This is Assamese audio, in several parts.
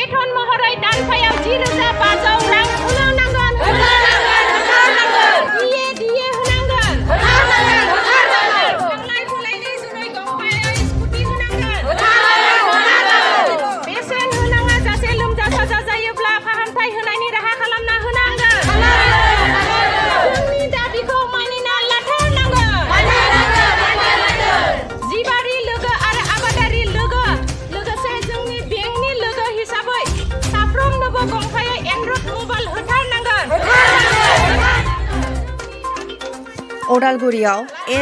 बेथन महरै दानफायाव 10,500 रां होनांगोन दिए होनांगोन थांलाय फैलायनि जुनै गंफायै स्कुटि होनांगोन बेसेन होनाङा जासे लोमजा साजा जायोब्ला फाहामथाय होनायनि राहा खालामना होनांगोन जोंनि दाबिखौ मानिना लाथारनांगोन जिबारि लोगो आरो आबादारि लोगो लोगोसे जोंनि बेंकनि लोगो हिसाबै साफ्रोमनोबो गंफायै एन्ड्रइड मबाइल होथारनांगोन अदालगुरियाव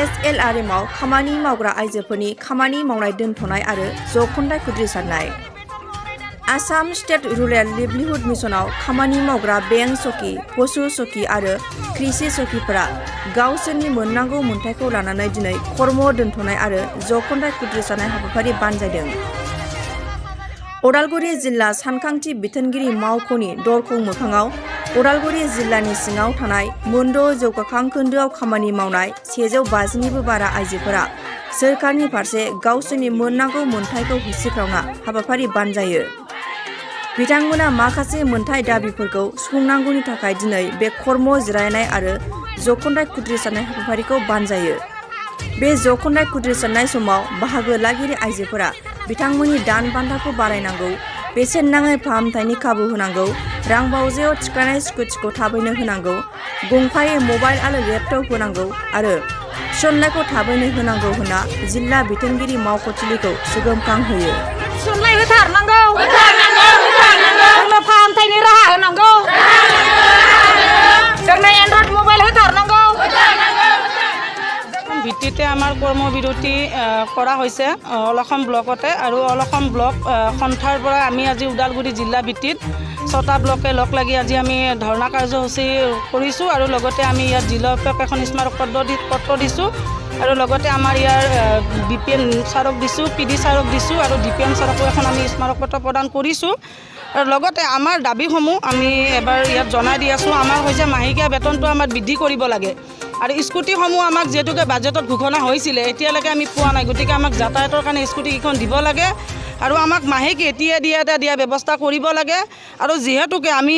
SLRMआव खामानि मावग्रा आइजोफोरनि खामानि मावनाय दोनथ'नाय आरो जखन्थाय खुद्रिसारनाय आसाम स्टेट रुरेल लिभलिहुड मिशनाव खामानि मावग्रा बेंक सखि पशु सखि आरो कृषि सखिफोरा गावसोरनि मोननांगौ मोनथायखौ लानानै दिनै कर्म दोनथ'नाय आरो जखन्थाय खुद्रिसारनाय हाबाफारि बानजायदों। अदालगुरि जिल्ला सानखांथि बिथोनगिरि मावख'नि दरखं मोखाङाव अदालगुरि जिल्लानि सिङाव थानाय मोनद' जौगाखां खोन्दोआव खामानि मावनाय 150निबो बारा आइजोफोरा सोरखारनि फारसे गावसोरनि मोननांगौ मोनथायखौ होसिख्रावना हाबाफारि बानजायो। बिथांमोना माखासे मोनथाय दाबिफोरखौ सुफुंनांगौनि थाखाय दिनै बे कर्म जिरायनाय आरो जखन्थाय खुद्रिसारनाय हाबाफारिखौ बानजायो। बे जखन्थाय खुद्रिसारनाय समाव बाहागो लागिरि आइजोफोरा बिथांमोननि दान बान्थाखौ बारायनांगौ, बेसेन नाङै फाहामथायनि खाबु होनांगौ, रां बावजायाव थिखानाय स्कुटिखौ थाबैनो होनांगौ, गंफायै मबाइल आरो लेपटप होनांगौ आरो थिसननायखौ थाबैनो होनांगौ होनना जिल्ला बिथोनगिरि मावख'थिलिखौ सोगोमखांहोयो। थिसननाय होथारनांगौ जोंनो फाहामथायनि राहा होनांगौ जोंनो एन्ड्रइड मबाइल होथारनांगौ ভিত্তিতে আমাৰ কৰ্মবিৰতি কৰা হৈছে অলসম ব্লকতে আৰু অলসম ব্লক সন্থাৰ পৰা আমি আজি ওদালগুৰি জিলা ভিত্তিত 6টা ব্লকে লগ লাগি আজি আমি ধৰ্ণা কাৰ্যসূচী কৰিছোঁ আৰু লগতে আমি ইয়াত জিলাপাক এখন স্মাৰক পত্ৰ দিছোঁ আৰু লগতে আমাৰ ইয়াৰ BPN ছাৰক দিছোঁ, PD ছাৰক দিছোঁ আৰু DPM ছাৰকো এখন আমি স্মাৰক পত্ৰ প্ৰদান কৰিছোঁ। আৰু লগতে আমাৰ দাবীসমূহ আমি এবাৰ ইয়াত জনাই দি আছোঁ। আমাৰ হৈছে মাহেকীয়া বেতনটো আমাৰ বৃদ্ধি কৰিব লাগে আৰু স্কুটিসমূহ আমাক যিহেতুকে বাজেটত ঘোষণা হৈছিলে এতিয়ালৈকে আমি পোৱা নাই, গতিকে আমাক যাতায়াতৰ কাৰণে স্কুটিকেইখন দিব লাগে আৰু আমাক মাহেকী দিয়া ব্যৱস্থা কৰিব লাগে আৰু যিহেতুকে আমি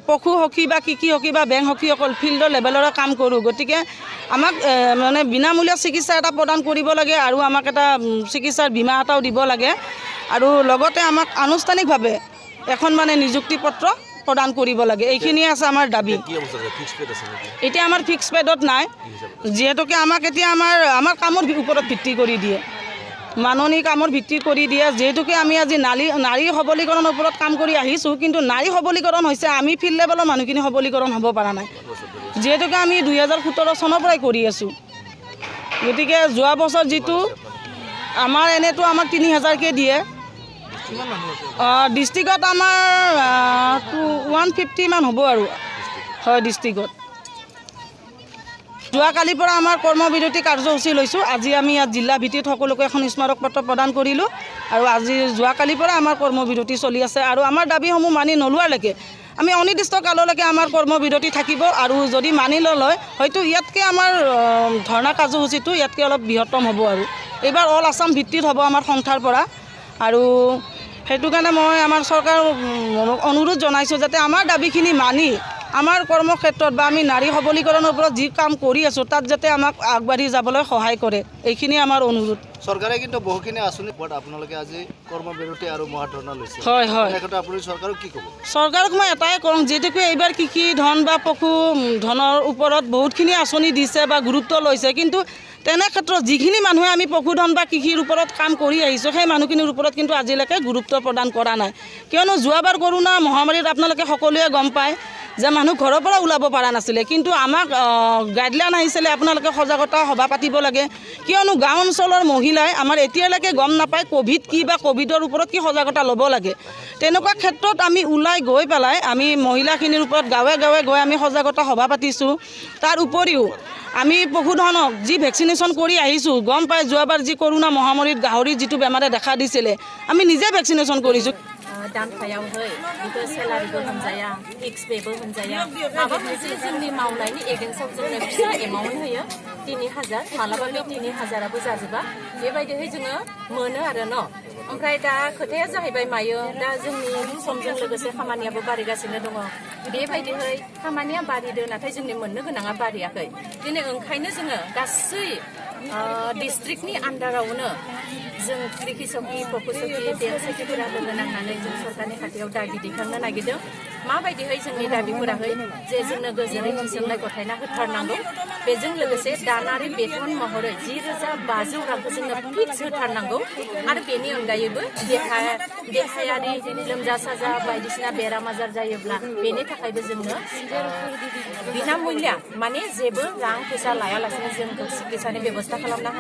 পশু সখী বা কৃষি সখী বা বেংক সখীসকল ফিল্ডৰ লেভেলৰে কাম কৰোঁ, গতিকে আমাক মানে বিনামূলীয়া চিকিৎসা এটা প্ৰদান কৰিব লাগে আৰু আমাক এটা চিকিৎসাৰ বীমা এটাও দিব লাগে আৰু লগতে আমাক আনুষ্ঠানিকভাৱে এখন মানে নিযুক্তি পত্ৰ প্ৰদান কৰিব লাগে। এইখিনিয়ে আছে আমাৰ দাবী। এতিয়া আমাৰ ফিক্স পেডত নাই, যিহেতুকে আমাক এতিয়া আমাৰ কামৰ ওপৰত ভিত্তি কৰি দিয়ে, মাননি কামৰ ভিত্তি কৰি দিয়ে। যিহেতুকে আমি আজি নাৰী সবলীকৰণৰ ওপৰত কাম কৰি আহিছোঁ, কিন্তু নাৰী সবলীকৰণ হৈছে আমি ফিল্ড লেভেলৰ মানুহখিনি সবলীকৰণ হ'ব পৰা নাই, যিহেতুকে আমি 2017 চনৰ পৰাই কৰি আছোঁ। গতিকে যোৱা বছৰ যিটো আমাৰ এনেতো আমাক 3000কৈ দিয়ে, ডিষ্ট্ৰিক্টত আমাৰ 150 মান হ'ব আৰু হয় ডিষ্ট্ৰিক্টত। যোৱাকালিৰ পৰা আমাৰ কৰ্মবিৰতি কাৰ্যসূচী লৈছোঁ। আজি আমি ইয়াত জিলা ভিত্তিত সকলোকে এখন স্মাৰক পত্ৰ প্ৰদান কৰিলোঁ আৰু আজি যোৱাকালিৰ পৰা আমাৰ কৰ্মবিৰতি চলি আছে আৰু আমাৰ দাবীসমূহ মানি নোলোৱালৈকে আমি অনিৰ্দিষ্ট কাললৈকে আমাৰ কৰ্মবিৰতি থাকিব আৰু যদি মানি নলয় হয়তো ইয়াতকৈ আমাৰ ধৰ্ণা কাৰ্যসূচীটো ইয়াতকৈ অলপ বৃহত্তম হ'ব আৰু এইবাৰ অল আছাম ভিত্তিত হ'ব আমাৰ সন্থাৰ পৰা। আৰু সেইটো কাৰণে মই আমাৰ চৰকাৰক অনুৰোধ জনাইছোঁ যাতে আমাৰ দাবীখিনি মানি আমাৰ কৰ্মক্ষেত্ৰত বা আমি নাৰী সবলীকৰণৰ ওপৰত যি কাম কৰি আছোঁ তাত যাতে আমাক আগবাঢ়ি যাবলৈ সহায় কৰে, এইখিনি আমাৰ অনুৰোধ। চৰকাৰে কিন্তু বহুখিনি আঁচনি আপোনালোকে আজি কৰ্মবিৰতি আৰু মহাধৰ্ণা লৈছে। হয় হয়, আপুনি চৰকাৰক কি ক'ব? চৰকাৰক মই এটাই কওঁ, যিহেতুকে এইবাৰ কৃষি ধন বা পশু ধনৰ ওপৰত বহুতখিনি আঁচনি দিছে বা গুৰুত্ব লৈছে, কিন্তু তেনে ক্ষেত্ৰত যিখিনি মানুহে আমি পশুধন বা কৃষিৰ ওপৰত কাম কৰি আহিছোঁ সেই মানুহখিনিৰ ওপৰত কিন্তু আজিলৈকে গুৰুত্ব প্ৰদান কৰা নাই। কিয়নো যোৱাবাৰ কৰোণা মহামাৰীত আপোনালোকে সকলোৱে গম পায় যে মানুহ ঘৰৰ পৰা ওলাব পৰা নাছিলে, কিন্তু আমাক গাইডলাইন আহিছিলে আপোনালোকে সজাগতা সভা পাতিব লাগে, কিয়নো গাঁও অঞ্চলৰ মহিলাই আমাৰ এতিয়ালৈকে গম নাপায় ক'ভিড কি বা ক'ভিডৰ ওপৰত কি সজাগতা ল'ব লাগে। তেনেকুৱা ক্ষেত্ৰত আমি ওলাই গৈ পেলাই আমি মহিলাখিনিৰ ওপৰত গাঁৱে গাঁৱে গৈ আমি সজাগতা সভা পাতিছোঁ। তাৰ উপৰিও আমি পশুধনক যি ভেকচিনেশ্যন কৰি আহিছোঁ, গম পাই যোৱাবাৰ যি কৰোণা মহামাৰীত গাহৰিৰ যিটো বেমাৰে দেখা দিছিলে আমি নিজে ভেকচিনেশ্যন কৰিছোঁ। दानफायावहै बेखौ सेलारिबो होनजाया, फिक्स पेबो होनजाया, माबा मोनसे जोंनि मावनायनि एगेन्स्टआव जोंनो फिसा एमाउन्ट होयो 3000, मालाबा बे 3000आबो जाजोबा, बेबायदिहै जोङो मोनो आरो न'। ओमफ्राय दा खोथाया जाहैबाय मायो दा जोंनि समजों लोगोसे खामानियाबो बारायगासिनो दङ बेबायदिहै खामानिया बारिदो नाथाय जोंनि मोननो गोनाङा बारियाखै दिनै ओंखायनो जोङो गासै डिस्ट्रिक्टनि आन्डारावनो जों कृषि सखि पशु सखि देर सखिफोरा लोगो नांनानै जों सरकारनि खाथियाव दाबि दैखांनो नागिरदों माबायदिहै जोंनि दाबिफोराहै जे जोंनो गोजोरै थिसननाय गथायना होथारनांगौ बेजों लोगोसे दानारि बेथन महरै 10,500 रांखौ जोंनो फिक्स होथारनांगौ आरो बेनि अनगायैबो देहायारि लोमजा साजा बायदिसिना बेराम आजार जायोब्ला बेनि थाखायबो जोंनो बिनामुल्य माने जेबो रां फैसा लायालासेनो जोंखौ सिकित्सानि बेबस्था खालामना